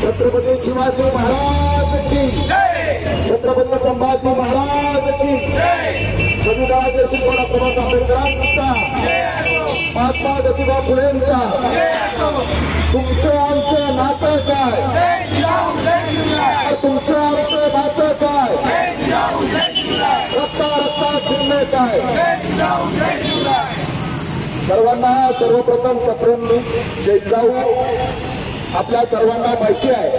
छत्रपती शिवाजी महाराज की छत्रपती संभाजी महाराज की संविधानाचे शिकवण प्रभात आंबेडकरांचा महात्मा ज्योतिबा फुलेंचा तुमचं आमचं नातं काय तुमचं आमचं नातं काय रस्ता रस्ता चिन्ह काय सर्वांना सर्वप्रथम सप्रेम जैजाऊ आपल्या सर्वांना माहिती आहे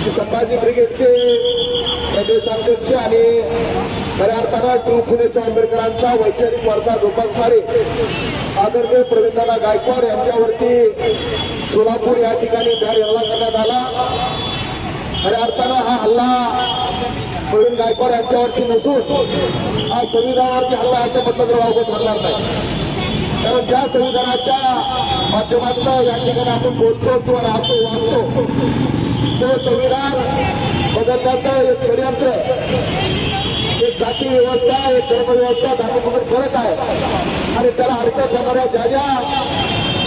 की संभाजी ब्रिगेडचे प्रदेशाध्यक्ष आणि खऱ्या अर्थानं शिव फुले आंबेडकरांचा वैचारिक वारसा जोपासणारे आदरणीय प्रवीणदादा गायकवाड यांच्यावरती सोलापूर या ठिकाणी भ्याड हल्ला करण्यात आला। खऱ्या अर्थानं हा हल्ला प्रवीण गायकवाड यांच्यावरती नसून हा संविधानावरती हल्ला असं म्हटलं तर वावगं ठरणार नाही। कारण ज्या संविधानाच्या माध्यमातून या ठिकाणी आपण बोलतो किंवा राहतो वागतो तो संविधान बदलण्याचं एक षडयंत्र, एक जाती व्यवस्था, एक धर्मव्यवस्था दाखवण्याचा फरक आहे आणि त्याला अर्थ करणाऱ्या ज्या ज्या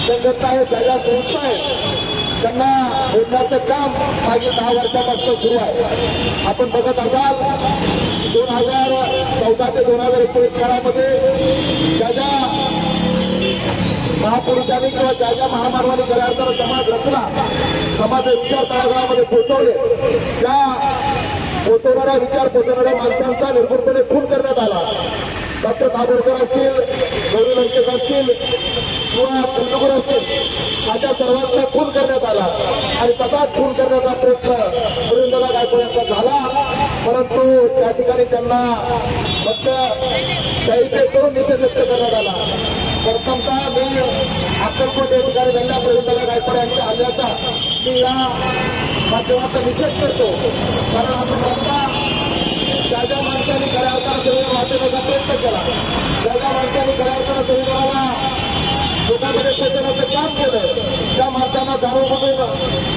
संघटना आहेत, ज्या ज्या संस्था आहेत त्यांना बोलण्याचं काम मागील 10 वर्षापासून सुरू आहे। आपण बघत असाल 2014 ते 2019 काळामध्ये ज्या ज्या महापुरुषांनी किंवा ज्या ज्या महामानवांनी खऱ्या अर्थानं समाज रचना, समाज विचार तळागाळामध्ये पोहोचवले, त्या पोहोचवणाऱ्या विचार पोहोचवणाऱ्या माणसांचा निर्भरपणे खून करण्यात आला। डॉक्टर दाभोळकर असतील, गौरी लंकेश असतील किंवा तेंडुलकर असतील अशा सर्वांचा खून करण्यात आला आणि तसाच खून करण्याचा प्रयत्न प्रवीणदादा गायकवाड यांचा झाला। परंतु त्या ठिकाणी त्यांना फक्त शहीद करून निषेध व्यक्त करण्यात आला। प्रथमतः मी अक्कलकोट या ठिकाणी झालेल्या प्रवीणदादा गायकवाड यांच्या हल्ल्याचा मी या माध्यमाचा निषेध करतो। कारण आपण बघता ज्या ज्या माणसांनी खऱ्या अर्थानं संविधान वाचवण्याचा प्रयत्न केला, ज्या ज्या माणसांनी खऱ्या अर्थानं संविधानाला लोकांमध्ये पोहोचवण्याचं काम केलं, त्या माणसांना जाणून बघून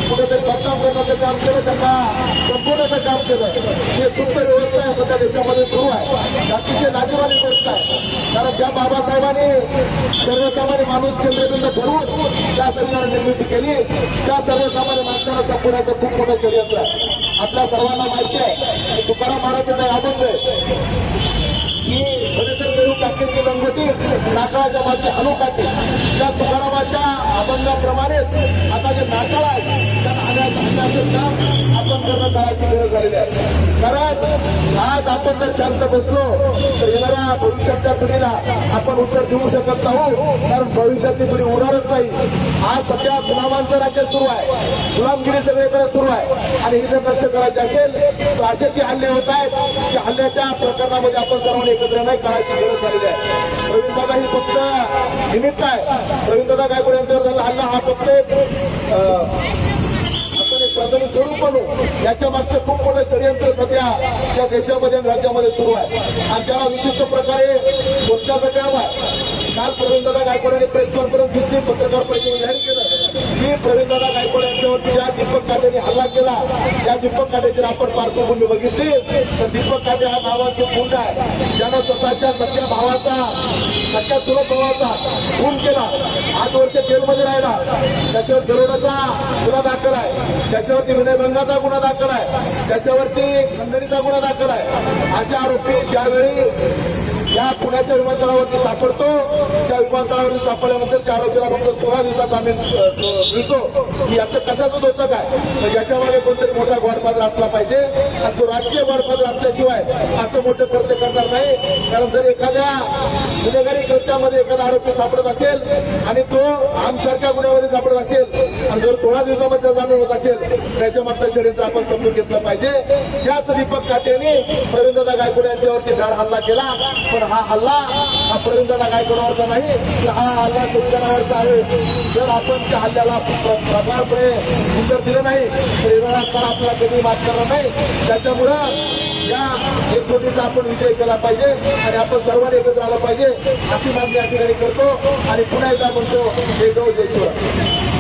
कुठेतरी बदनाम करण्याचं काम केलं, त्यांना संपवण्याचं काम केलं। ही सुप्त व्यवस्था आहे सध्या देशामध्ये सुरू आहे, अतिशय लाजीवाली गोष्ट आहे। कारण ज्या बाबासाहेबांनी सर्वसामान्य माणूस केंद्रबिंदू ठरवून त्या संविधानाची निर्मिती केली, त्या सर्वसामान्य माणसाला संपवण्याचं खूप मोठं षडयंत्र आहे। आपल्या सर्वांना माहिती आहे की तुकाराम महाराजांचा अभंग आहे की खरेतर करू टाकेची लंगोटी नाकाळाच्या मागे हलू काटे, त्या तुकारामाच्या अभंगाप्रमाणेच आता जे नाकाळ आहे त्या हाण्याचं काम आपण करणं काळाची गरज झालेली आहे। कारण आज आपण जर शांत बसलो तर येणाऱ्या भविष्याच्या पिढीला आपण उत्तर देऊ शकत नाही, कारण भविष्यातली पिढी उरणारच नाही। आज सध्या गुलामांचं राज्य सुरू आहे, गुलामगिरी सगळीकडे सुरू आहे आणि ही जर नष्ट करायची असेल तर असे जे हल्ले होत आहेत त्या हल्ल्याच्या प्रकरणामध्ये आपण सर्वांनी एकत्र नाही काळाची गरज झालेली आहे। प्रवीणदादा ही फक्त निमित्त आहे। प्रवीणदादा गायकवाड यांच्यावर झाला हल्ला हा फक्त आपण एक प्रधानी स्वरूप बनू, याच्या मागचं खूप मोठं षडयंत्र सध्या त्या देशामध्ये आणि राज्यामध्ये सुरू आहे आणि त्याला विशिष्ट प्रकारे मोर्चाचं काम आहे। काल प्रवीणदादा गायकवाडांनी प्रेस कॉन्फरन्स घेतली, पत्रकार परिषद जाहीर केलं की प्रवीणदादा गायकवाड यांच्यावरती ज्या दीपक काटेंनी हल्ला केला त्या दीपक काटेची आपण पार्श्वभूमी बघितली तर दीपक काटे हा नावाचे गुंड आहे, ज्यानं स्वतःच्या सख्या भावाचा, सख्या चुलत भावाचा खून केला, 8 वर्ष जेलमध्ये राहिला, त्याच्यावर दरोड्याचा गुन्हा दाखल आहे, त्याच्यावरती विनयभंगाचा गुन्हा दाखल आहे, त्याच्यावरती खंडणीचा गुन्हा दाखल आहे। अशा आरोपी ज्यावेळी या पुण्याच्या विमानतळावरती सापडतो, त्या विमानतळावरती सापडल्यानंतर त्या आरोपीला फक्त 16 दिवसात जामीन मिळतो की याचं कशाचं होतं काय, तर याच्यामागे कोणतरी मोठा गॉडफादर असला पाहिजे आणि तो राजकीय गॉडफादर असल्याशिवाय असं मोठं कृत्य करणार नाही। कारण जर एखाद्या गुन्हेगारी कृत्यामध्ये एखादा आरोपी सापडत असेल आणि तो आमसारख्या गुन्ह्यामध्ये सापडत असेल आणि जर 16 दिवसामध्ये जामीन होत असेल त्याच्या मागचं षडयंत्र आपण समजून घेतलं पाहिजे। त्याच दीपक काटेंनी प्रवीणदादा गायकवाड यांच्यावरती धाड हल्ला केला, पण हा हल्ला हा प्रवीणदादा गायकवाडावरचा नाही, तर हा हल्ला संविधानावरचा आहे। जर आपण त्या हल्ल्याला प्रभावीपणे उत्तर दिलं नाही तर येणारा काळ आपल्याला कधी माफ करणार नाही। त्याच्यामुळं या एकजुटीचा आपण विजय केला पाहिजे आणि आपण सर्वांनी एकत्र आलं पाहिजे अशी मागणी या ठिकाणी करतो आणि पुन्हा एकदा म्हणतो जय गौ जय शिवराय।